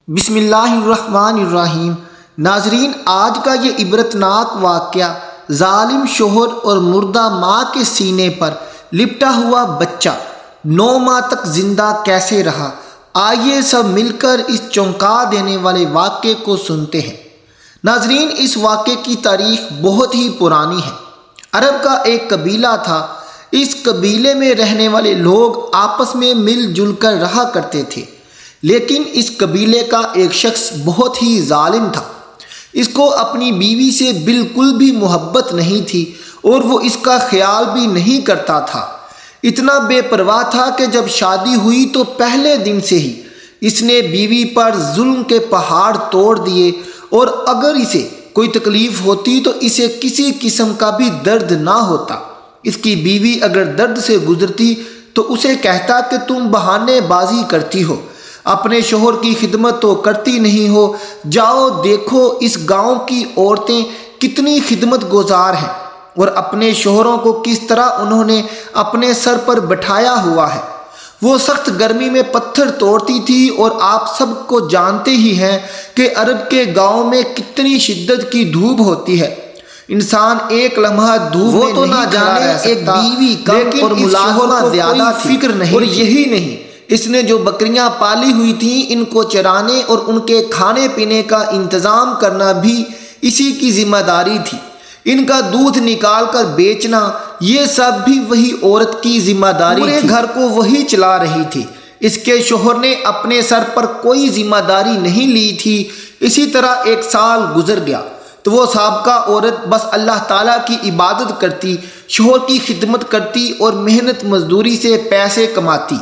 بسم اللہ الرحمن الرحیم۔ ناظرین، آج کا یہ عبرتناک واقعہ ظالم شوہر اور مردہ ماں کے سینے پر لپٹا ہوا بچہ 9 ماہ تک زندہ کیسے رہا، آئیے سب مل کر اس چونکا دینے والے واقعے کو سنتے ہیں۔ ناظرین، اس واقعے کی تاریخ بہت ہی پرانی ہے۔ عرب کا ایک قبیلہ تھا۔ اس قبیلے میں رہنے والے لوگ آپس میں مل جل کر رہا کرتے تھے، لیکن اس قبیلے کا ایک شخص بہت ہی ظالم تھا۔ اس کو اپنی بیوی سے بالکل بھی محبت نہیں تھی اور وہ اس کا خیال بھی نہیں کرتا تھا۔ اتنا بے پرواہ تھا کہ جب شادی ہوئی تو پہلے دن سے ہی اس نے بیوی پر ظلم کے پہاڑ توڑ دیے، اور اگر اسے کوئی تکلیف ہوتی تو اسے کسی قسم کا بھی درد نہ ہوتا۔ اس کی بیوی اگر درد سے گزرتی تو اسے کہتا کہ تم بہانے بازی کرتی ہو، اپنے شوہر کی خدمت تو کرتی نہیں ہو، جاؤ دیکھو اس گاؤں کی عورتیں کتنی خدمت گزار ہیں اور اپنے شوہروں کو کس طرح انہوں نے اپنے سر پر بٹھایا ہوا ہے۔ وہ سخت گرمی میں پتھر توڑتی تھی، اور آپ سب کو جانتے ہی ہیں کہ عرب کے گاؤں میں کتنی شدت کی دھوپ ہوتی ہے۔ انسان ایک لمحہ دھوپ میں تو نہ جانے ایک بیوی کم اور ملازمہ زیادہ فکر نہیں، اور یہی نہیں، اس نے جو بکریاں پالی ہوئی تھیں ان کو چرانے اور ان کے کھانے پینے کا انتظام کرنا بھی اسی کی ذمہ داری تھی۔ ان کا دودھ نکال کر بیچنا، یہ سب بھی وہی عورت کی ذمہ داری تھی۔ پورے گھر کو وہی چلا رہی تھی۔ اس کے شوہر نے اپنے سر پر کوئی ذمہ داری نہیں لی تھی۔ اسی طرح 1 سال گزر گیا تو وہ سابقہ عورت بس اللہ تعالیٰ کی عبادت کرتی، شوہر کی خدمت کرتی اور محنت مزدوری سے پیسے کماتی۔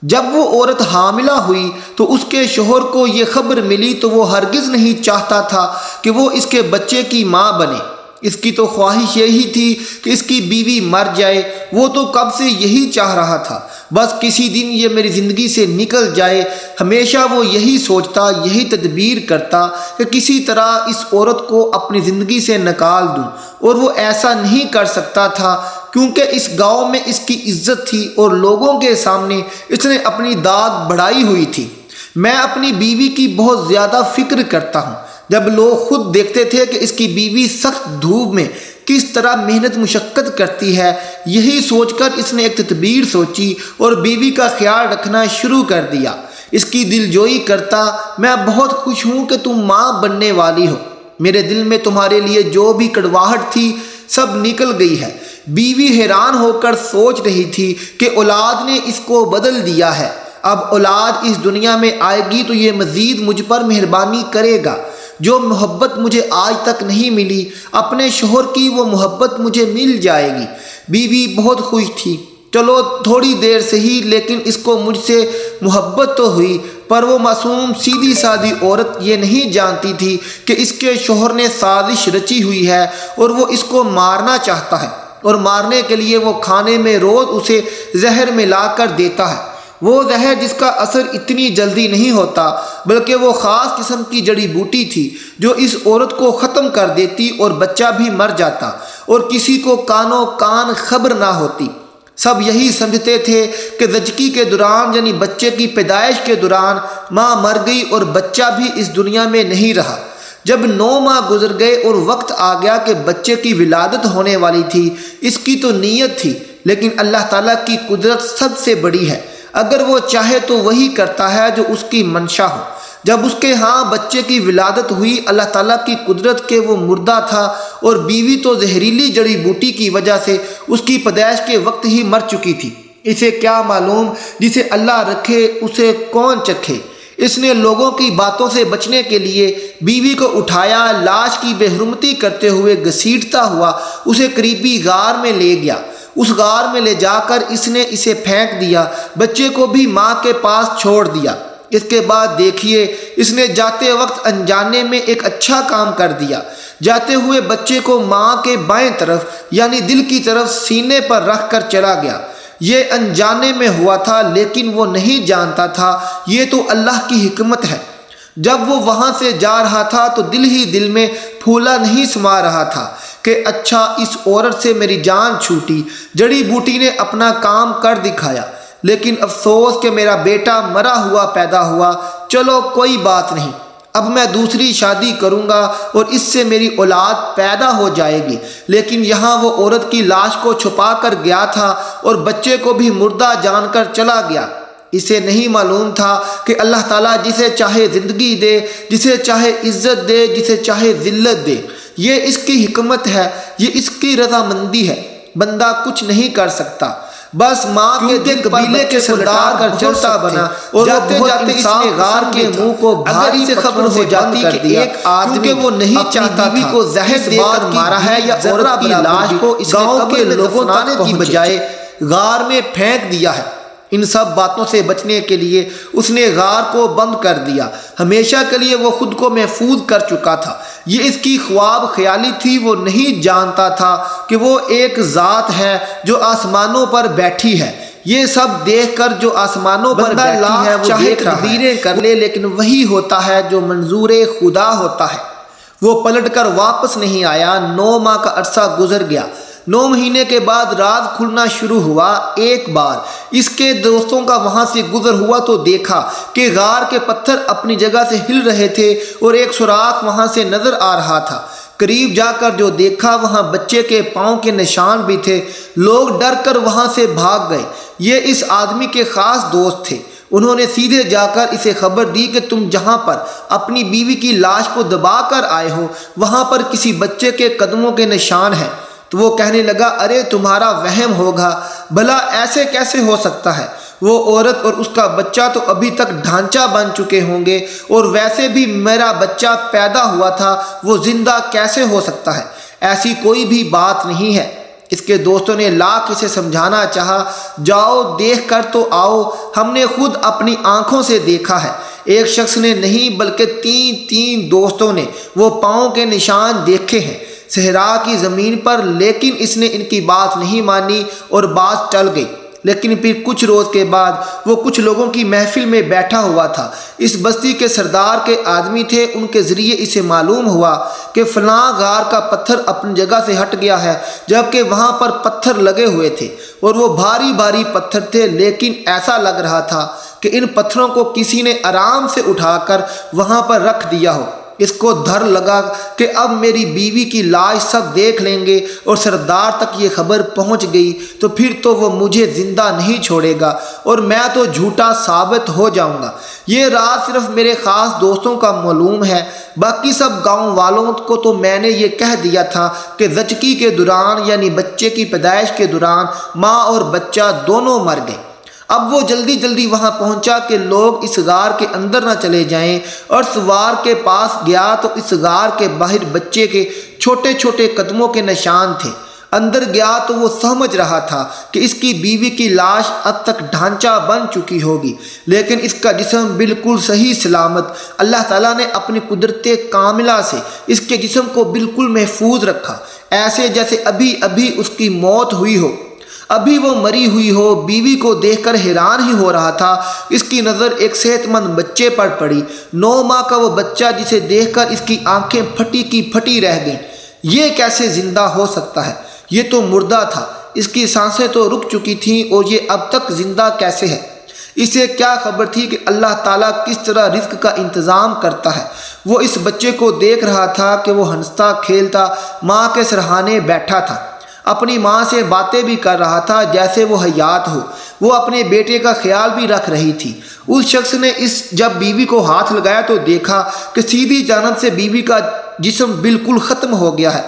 جب وہ عورت حاملہ ہوئی تو اس کے شوہر کو یہ خبر ملی تو وہ ہرگز نہیں چاہتا تھا کہ وہ اس کے بچے کی ماں بنے۔ اس کی تو خواہش یہی تھی کہ اس کی بیوی مر جائے۔ وہ تو کب سے یہی چاہ رہا تھا، بس کسی دن یہ میری زندگی سے نکل جائے۔ ہمیشہ وہ یہی سوچتا، یہی تدبیر کرتا کہ کسی طرح اس عورت کو اپنی زندگی سے نکال دوں، اور وہ ایسا نہیں کر سکتا تھا کیونکہ اس گاؤں میں اس کی عزت تھی اور لوگوں کے سامنے اس نے اپنی داد بڑھائی ہوئی تھی۔ میں اپنی بیوی کی بہت زیادہ فکر کرتا ہوں۔ جب لوگ خود دیکھتے تھے کہ اس کی بیوی سخت دھوپ میں کس طرح محنت مشقت کرتی ہے، یہی سوچ کر اس نے ایک تدبیر سوچی اور بیوی کا خیال رکھنا شروع کر دیا۔ اس کی دلجوئی کرتا، میں بہت خوش ہوں کہ تم ماں بننے والی ہو، میرے دل میں تمہارے لیے جو بھی کڑواہٹ تھی سب نکل گئی ہے۔ بیوی حیران ہو کر سوچ رہی تھی کہ اولاد نے اس کو بدل دیا ہے، اب اولاد اس دنیا میں آئے گی تو یہ مزید مجھ پر مہربانی کرے گا۔ جو محبت مجھے آج تک نہیں ملی، اپنے شوہر کی وہ محبت مجھے مل جائے گی۔ بیوی بہت خوش تھی۔ چلو تھوڑی دیر سے ہی، لیکن اس کو مجھ سے محبت تو ہوئی، پر وہ معصوم سیدھی سادی عورت یہ نہیں جانتی تھی کہ اس کے شوہر نے سازش رچی ہوئی ہے اور وہ اس کو مارنا چاہتا ہے، اور مارنے کے لیے وہ کھانے میں روز اسے زہر ملا کر دیتا ہے۔ وہ زہر جس کا اثر اتنی جلدی نہیں ہوتا، بلکہ وہ خاص قسم کی جڑی بوٹی تھی جو اس عورت کو ختم کر دیتی اور بچہ بھی مر جاتا، اور کسی کو کانوں کان خبر نہ ہوتی۔ سب یہی سمجھتے تھے کہ زچگی کے دوران، یعنی بچے کی پیدائش کے دوران، ماں مر گئی اور بچہ بھی اس دنیا میں نہیں رہا۔ جب 9 ماہ گزر گئے اور وقت آ گیا کہ بچے کی ولادت ہونے والی تھی، اس کی تو نیت تھی، لیکن اللہ تعالیٰ کی قدرت سب سے بڑی ہے۔ اگر وہ چاہے تو وہی کرتا ہے جو اس کی منشا ہو۔ جب اس کے ہاں بچے کی ولادت ہوئی، اللہ تعالیٰ کی قدرت کہ وہ مردہ تھا، اور بیوی تو زہریلی جڑی بوٹی کی وجہ سے اس کی پیدائش کے وقت ہی مر چکی تھی۔ اسے کیا معلوم، جسے اللہ رکھے اسے کون چکھے۔ اس نے لوگوں کی باتوں سے بچنے کے لیے بیوی کو اٹھایا، لاش کی بے حرمتی کرتے ہوئے گھسیٹتا ہوا اسے قریبی غار میں لے گیا۔ اس غار میں لے جا کر اس نے اسے پھینک دیا، بچے کو بھی ماں کے پاس چھوڑ دیا۔ اس کے بعد دیکھیے، اس نے جاتے وقت انجانے میں ایک اچھا کام کر دیا۔ جاتے ہوئے بچے کو ماں کے بائیں طرف یعنی دل کی طرف سینے پر رکھ کر چلا گیا۔ یہ انجانے میں ہوا تھا، لیکن وہ نہیں جانتا تھا یہ تو اللہ کی حکمت ہے۔ جب وہ وہاں سے جا رہا تھا تو دل ہی دل میں پھولا نہیں سما رہا تھا کہ اچھا اس عورت سے میری جان چھوٹی۔ جڑی بوٹی نے اپنا کام کر دکھایا، لیکن افسوس کہ میرا بیٹا مرا ہوا پیدا ہوا، چلو کوئی بات نہیں، اب میں دوسری شادی کروں گا اور اس سے میری اولاد پیدا ہو جائے گی۔ لیکن یہاں وہ عورت کی لاش کو چھپا کر گیا تھا اور بچے کو بھی مردہ جان کر چلا گیا۔ اسے نہیں معلوم تھا کہ اللہ تعالیٰ جسے چاہے زندگی دے، جسے چاہے عزت دے، جسے چاہے ذلت دے، یہ اس کی حکمت ہے، یہ اس کی رضامندی ہے، بندہ کچھ نہیں کر سکتا۔ بس ماں کے دل قبیلے کے سردار کر چلتا بنا اور جاتے جاتے اس نے غار کے منہ کو بھاری سے خبر ہو جاتی کہ ایک آدمی وہ نہیں چاہتا بیوی کو زہر دے کر مارا ہے یا عورت کی لاش کو اس گاؤں کے لوگوں تک کی بجائے غار میں پھینک دیا ہے۔ ان سب باتوں سے بچنے کے لیے اس نے غار کو بند کر دیا، ہمیشہ کے لیے وہ خود کو محفوظ کر چکا تھا۔ یہ اس کی خواب خیالی تھی، وہ نہیں جانتا تھا کہ وہ ایک ذات ہے جو آسمانوں پر بیٹھی ہے۔ یہ سب دیکھ کر جو آسمانوں پر بیٹھی ہے وہ چاہے تقدیریں کر لے، لیکن وہی ہوتا ہے جو منظور خدا ہوتا ہے۔ وہ پلٹ کر واپس نہیں آیا۔ 9 ماہ کا عرصہ گزر گیا۔ 9 مہینے کے بعد راز کھلنا شروع ہوا۔ ایک بار اس کے دوستوں کا وہاں سے گزر ہوا تو دیکھا کہ غار کے پتھر اپنی جگہ سے ہل رہے تھے اور ایک سوراخ وہاں سے نظر آ رہا تھا۔ قریب جا کر جو دیکھا وہاں بچے کے پاؤں کے نشان بھی تھے۔ لوگ ڈر کر وہاں سے بھاگ گئے۔ یہ اس آدمی کے خاص دوست تھے۔ انہوں نے سیدھے جا کر اسے خبر دی کہ تم جہاں پر اپنی بیوی کی لاش کو دبا کر آئے ہو وہاں پر کسی بچے کے قدموں کے نشان ہیں۔ تو وہ کہنے لگا، ارے تمہارا وہم ہوگا، بھلا ایسے کیسے ہو سکتا ہے؟ وہ عورت اور اس کا بچہ تو ابھی تک ڈھانچہ بن چکے ہوں گے، اور ویسے بھی میرا بچہ پیدا ہوا تھا، وہ زندہ کیسے ہو سکتا ہے؟ ایسی کوئی بھی بات نہیں ہے۔ اس کے دوستوں نے لاکھ اسے سمجھانا چاہا، جاؤ دیکھ کر تو آؤ، ہم نے خود اپنی آنکھوں سے دیکھا ہے۔ ایک شخص نے نہیں بلکہ تین دوستوں نے وہ پاؤں کے نشان دیکھے ہیں صحرا کی زمین پر، لیکن اس نے ان کی بات نہیں مانی اور بات ٹل گئی۔ لیکن پھر کچھ روز کے بعد وہ کچھ لوگوں کی محفل میں بیٹھا ہوا تھا۔ اس بستی کے سردار کے آدمی تھے، ان کے ذریعے اسے معلوم ہوا کہ فلاں غار کا پتھر اپنی جگہ سے ہٹ گیا ہے، جبکہ وہاں پر پتھر لگے ہوئے تھے اور وہ بھاری بھاری پتھر تھے، لیکن ایسا لگ رہا تھا کہ ان پتھروں کو کسی نے آرام سے اٹھا کر وہاں پر رکھ دیا ہو۔ اس کو دھر لگا کہ اب میری بیوی کی لاش سب دیکھ لیں گے اور سردار تک یہ خبر پہنچ گئی تو پھر تو وہ مجھے زندہ نہیں چھوڑے گا اور میں تو جھوٹا ثابت ہو جاؤں گا۔ یہ راز صرف میرے خاص دوستوں کا معلوم ہے، باقی سب گاؤں والوں کو تو میں نے یہ کہہ دیا تھا کہ زچگی کے دوران یعنی بچے کی پیدائش کے دوران ماں اور بچہ دونوں مر گئے۔ اب وہ جلدی وہاں پہنچا کہ لوگ اس غار کے اندر نہ چلے جائیں، اور سوار کے پاس گیا تو اس غار کے باہر بچے کے چھوٹے چھوٹے قدموں کے نشان تھے۔ اندر گیا تو وہ سمجھ رہا تھا کہ اس کی بیوی کی لاش اب تک ڈھانچہ بن چکی ہوگی، لیکن اس کا جسم بالکل صحیح سلامت۔ اللہ تعالیٰ نے اپنی قدرت کاملہ سے اس کے جسم کو بالکل محفوظ رکھا، ایسے جیسے ابھی اس کی موت ہوئی ہو، ابھی وہ مری ہوئی ہو۔ بیوی کو دیکھ کر حیران ہی ہو رہا تھا۔ اس کی نظر ایک صحت مند بچے پر پڑی، 9 ماہ کا وہ بچہ جسے دیکھ کر اس کی آنکھیں پھٹی کی پھٹی رہ گئیں۔ یہ کیسے زندہ ہو سکتا ہے؟ یہ تو مردہ تھا، اس کی سانسیں تو رک چکی تھیں، اور یہ اب تک زندہ کیسے ہے؟ اسے کیا خبر تھی کہ اللہ تعالیٰ کس طرح رزق کا انتظام کرتا ہے؟ وہ اس بچے کو دیکھ رہا تھا کہ وہ ہنستا کھیلتا ماں کے سرہانے بیٹھا تھا، اپنی ماں سے باتیں بھی کر رہا تھا جیسے وہ حیات ہو۔ وہ اپنے بیٹے کا خیال بھی رکھ رہی تھی۔ اس شخص نے جب بیوی کو ہاتھ لگایا تو دیکھا کہ سیدھی جانب سے بیوی کا جسم بالکل ختم ہو گیا ہے،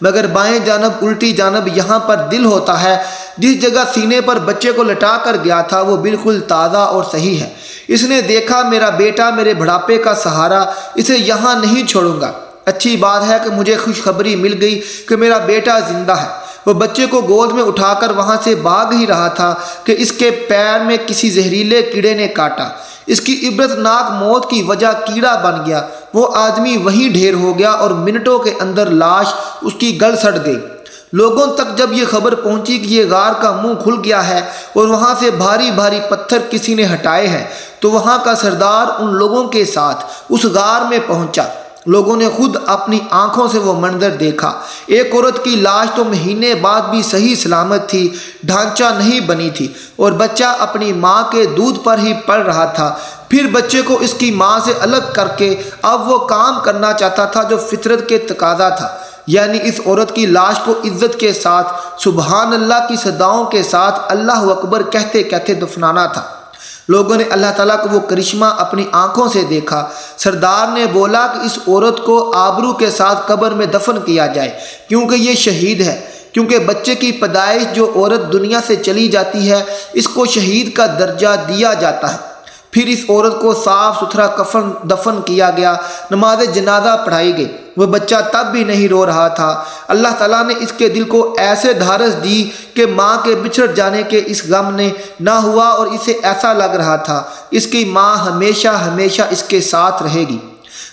مگر بائیں جانب الٹی جانب یہاں پر دل ہوتا ہے، جس جگہ سینے پر بچے کو لٹا کر گیا تھا وہ بالکل تازہ اور صحیح ہے۔ اس نے دیکھا میرا بیٹا میرے بڑھاپے کا سہارا، اسے یہاں نہیں چھوڑوں گا۔ اچھی بات ہے کہ مجھے خوشخبری مل گئی کہ میرا بیٹا زندہ ہے۔ وہ بچے کو گود میں اٹھا کر وہاں سے بھاگ ہی رہا تھا کہ اس کے پیر میں کسی زہریلے کیڑے نے کاٹا۔ اس کی عبرتناک موت کی وجہ کیڑا بن گیا۔ وہ آدمی وہیں ڈھیر ہو گیا اور منٹوں کے اندر لاش اس کی گل سڑ گئی۔ لوگوں تک جب یہ خبر پہنچی کہ یہ غار کا منہ کھل گیا ہے اور وہاں سے بھاری بھاری پتھر کسی نے ہٹائے ہیں، تو وہاں کا سردار ان لوگوں کے ساتھ اس غار میں پہنچا۔ لوگوں نے خود اپنی آنکھوں سے وہ منظر دیکھا۔ ایک عورت کی لاش تو مہینے بعد بھی صحیح سلامت تھی، ڈھانچہ نہیں بنی تھی، اور بچہ اپنی ماں کے دودھ پر ہی پل رہا تھا۔ پھر بچے کو اس کی ماں سے الگ کر کے اب وہ کام کرنا چاہتا تھا جو فطرت کے تقاضا تھا، یعنی اس عورت کی لاش کو عزت کے ساتھ، سبحان اللہ کی صداؤں کے ساتھ اللہ اکبر کہتے کہتے دفنانا تھا۔ لوگوں نے اللہ تعالیٰ کو وہ کرشمہ اپنی آنکھوں سے دیکھا۔ سردار نے بولا کہ اس عورت کو آبرو کے ساتھ قبر میں دفن کیا جائے، کیونکہ یہ شہید ہے، کیونکہ بچے کی پیدائش جو عورت دنیا سے چلی جاتی ہے اس کو شہید کا درجہ دیا جاتا ہے۔ پھر اس عورت کو صاف ستھرا کفن دفن کیا گیا، نماز جنازہ پڑھائی گئی۔ وہ بچہ تب بھی نہیں رو رہا تھا۔ اللہ تعالیٰ نے اس کے دل کو ایسے دھارس دی کہ ماں کے بچھڑ جانے کے اس غم نے نہ ہوا، اور اسے ایسا لگ رہا تھا اس کی ماں ہمیشہ ہمیشہ اس کے ساتھ رہے گی۔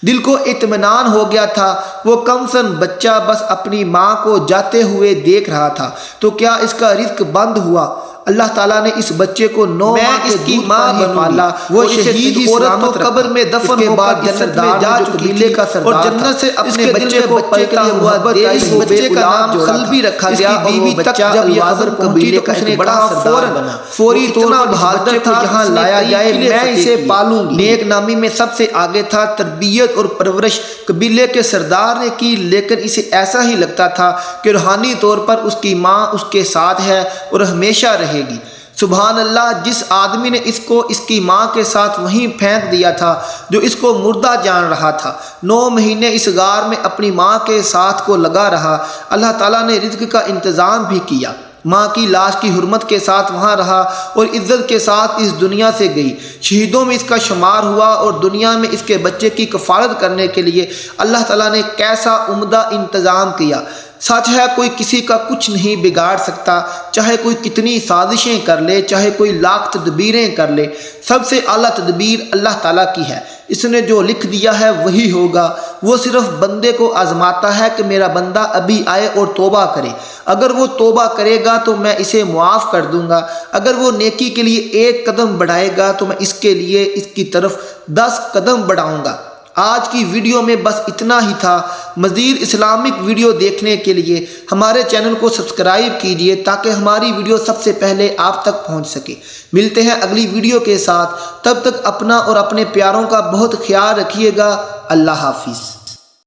دل کو اطمینان ہو گیا تھا۔ وہ کم سن بچہ بس اپنی ماں کو جاتے ہوئے دیکھ رہا تھا، تو کیا اس کا رزق بند ہوا؟ اللہ تعالیٰ نے اس بچے کو 9 ماہ کے دودھ پر ہی پالا۔ وہ شہید عورت تو قبر میں دفن ہو کر جنت میں جا چکی تھی، اور جنت سے اپنے بچے کو پلتا ہوا دیکھ بچے کا نام قلبی رکھا گیا، اور بیوی تک جب یہ خبر پہنچی تو اس نے کہا فوری طور پر بچے کو یہاں لایا جائے، میں اسے پالوں گی۔ نیک نامی میں سب سے آگے تھا۔ تربیت اور پرورش قبیلے کے سردار نے کی، لیکن اسے ایسا ہی لگتا تھا کہ روحانی طور پر اس کی ماں اس کے ساتھ ہے اور ہمیشہ رہے گی۔ سبحان اللہ، جس آدمی نے اس کو اس کی ماں کے ساتھ وہیں پھینک دیا تھا جو اس کو مردہ جان رہا تھا، 9 مہینے اس غار میں اپنی ماں کے ساتھ کو لگا رہا۔ اللہ تعالیٰ نے رزق کا انتظام بھی کیا۔ ماں کی لاش کی حرمت کے ساتھ وہاں رہا اور عزت کے ساتھ اس دنیا سے گئی۔ شہیدوں میں اس کا شمار ہوا، اور دنیا میں اس کے بچے کی کفالت کرنے کے لیے اللہ تعالیٰ نے کیسا عمدہ انتظام کیا۔ سچ ہے، کوئی کسی کا کچھ نہیں بگاڑ سکتا، چاہے کوئی کتنی سازشیں کر لے، چاہے کوئی لاکھ تدبیریں کر لے۔ سب سے اعلیٰ تدبیر اللہ تعالیٰ کی ہے۔ اس نے جو لکھ دیا ہے وہی ہوگا۔ وہ صرف بندے کو آزماتا ہے کہ میرا بندہ ابھی آئے اور توبہ کرے۔ اگر وہ توبہ کرے گا تو میں اسے معاف کر دوں گا، اگر وہ نیکی کے لیے 1 قدم بڑھائے گا تو میں اس کے لیے اس کی طرف 10 قدم بڑھاؤں گا۔ آج کی ویڈیو میں بس اتنا ہی تھا۔ مزید اسلامک ویڈیو دیکھنے کے لیے ہمارے چینل کو سبسکرائب کیجیے تاکہ ہماری ویڈیو سب سے پہلے آپ تک پہنچ سکے۔ ملتے ہیں اگلی ویڈیو کے ساتھ، تب تک اپنا اور اپنے پیاروں کا بہت خیال رکھیے گا۔ اللہ حافظ۔